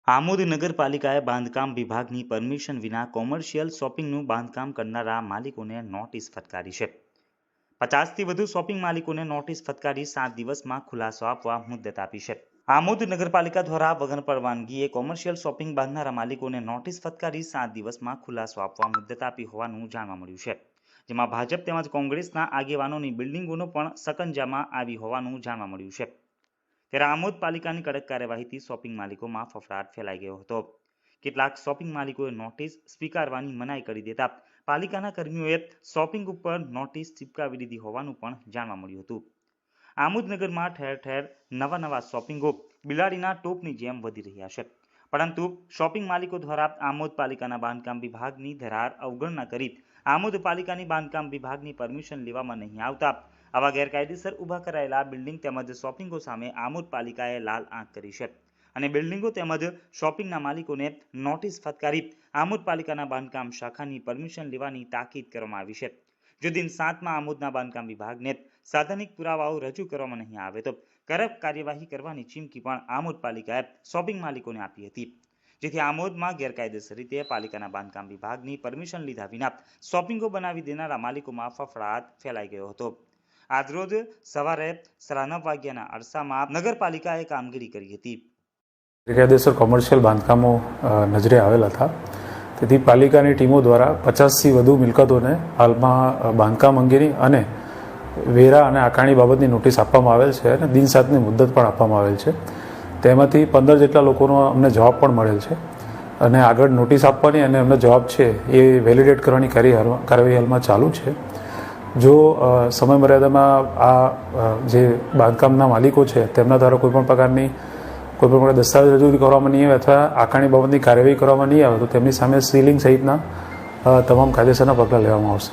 આમોદ નગરપાલિકાએ બાંધકામ વિભાગની પરમિશન વિના કોમર્શિયલ શોપિંગનું બાંધકામ કરનારા માલિકોને નોટિસ ફટકારી છે. 50થી વધુ શોપિંગ માલિકોને નોટિસ ફટકારી 7 દિવસમાં ખુલાસો આપવા મુદ્દત આપી છે. આમોદ નગરપાલિકા દ્વારા વગર પરવાનગીએ કોમર્શિયલ શોપિંગ બાંધનારા માલિકોને નોટિસ ફટકારી 7 દિવસમાં ખુલાસો આપવા મુદ્દત આપી હોવાનું જાણવા મળ્યું છે. જેમાં ભાજપ તેમજ કોંગ્રેસના આગેવાનોની બિલ્ડિંગોનો પણ સકંજામાં આવી હોવાનું જાણવા મળ્યું છે. ત્યારે આમોદ પાલિકાની કડક કાર્યવાહીથી શોપિંગ માલિકોમાં ફફડાટ ફેલાઈ ગયો હતો. કેટલાક શોપિંગ માલિકોએ નોટિસ સ્વીકારવાની મનાઈ કરી દેતા પાલિકાના કર્મીઓએ શોપિંગ ઉપર નોટિસ ચિપકાવી દીધી હોવાનું પણ જાણવા મળ્યું હતું. આમોદ નગરમાં ઠેર ઠેર નવા શોપિંગો બિલાડીના ટોપની જેમ વધી રહ્યા છે. પરંતુ શોપિંગ માલિકો દ્વારા આમોદ પાલિકાના બાંધકામ વિભાગની ધરાર અવગણના કરી આમોદ પાલિકાની બાંધકામ વિભાગની પરમિશન લેવામાં નહીં આવતા આવા ગેરકાયદેસર ઊભા કરાયેલા બિલ્ડિંગ તેમજ શોપિંગો સામે આમોદ પાલિકાએ લાલ આંખ કરી છે અને બિલ્ડિંગો તેમજ શોપિંગના માલિકોને નોટિસ ફટકારી આમોદ પાલિકાના બાંધકામ શાખાની પરમિશન લેવાની તાકીદ કરવામાં આવી છે. જો દિન 7માં આમોદના બાંધકામ વિભાગને સાધનિક પુરાવાઓ રજૂ કરવામાં નહીં આવે તો કડક કાર્યવાહી કરવાની ચીમકી પણ આમોદ પાલિકાએ શોપિંગ માલિકોને આપી હતી. જેથી આમોદમાં ગેરકાયદેસર રીતે પાલિકાના બાંધકામ વિભાગની પરમિશન લીધા વિના શોપિંગો બનાવી દેનારા માલિકોમાં ફફડાટ ફેલાઈ ગયો હતો. આજરોજ સવારે 9:30 વાગ્યાના અરસામાં નગરપાલિકાએ કામગીરી કરી હતી. ગેરકાયદેસર કોમર્શિયલ બાંધકામો નજરે આવેલા હતા. તેથી પાલિકાની ટીમો દ્વારા 50થી વધુ મિલકતોને હાલમાં બાંધકામ અંગેની અને વેરા અને આકારણી બાબતની નોટિસ આપવામાં આવેલ છે અને દિન 7ની મુદ્દત પણ આપવામાં આવેલ છે. તેમાંથી 15 જેટલા લોકોનો અમને જવાબ પણ મળેલ છે અને આગળ નોટિસ આપવાની અને એમનો જવાબ છે એ વેલિડેટ કરવાની કાર્યવાહી હાલમાં ચાલુ છે. જો સમય મર્યાદામાં આ જે બાંધકામના માલિકો છે તેમના દ્વારા કોઈપણ પ્રકારની દસ્તાવેજ રજૂ કરવામાં નહીં આવે અથવા આકારણી બાબતની કાર્યવાહી કરવામાં નહીં આવે તો તેમની સામે સીલિંગ સહિતના તમામ કાયદેસરના પગલાં લેવામાં આવશે.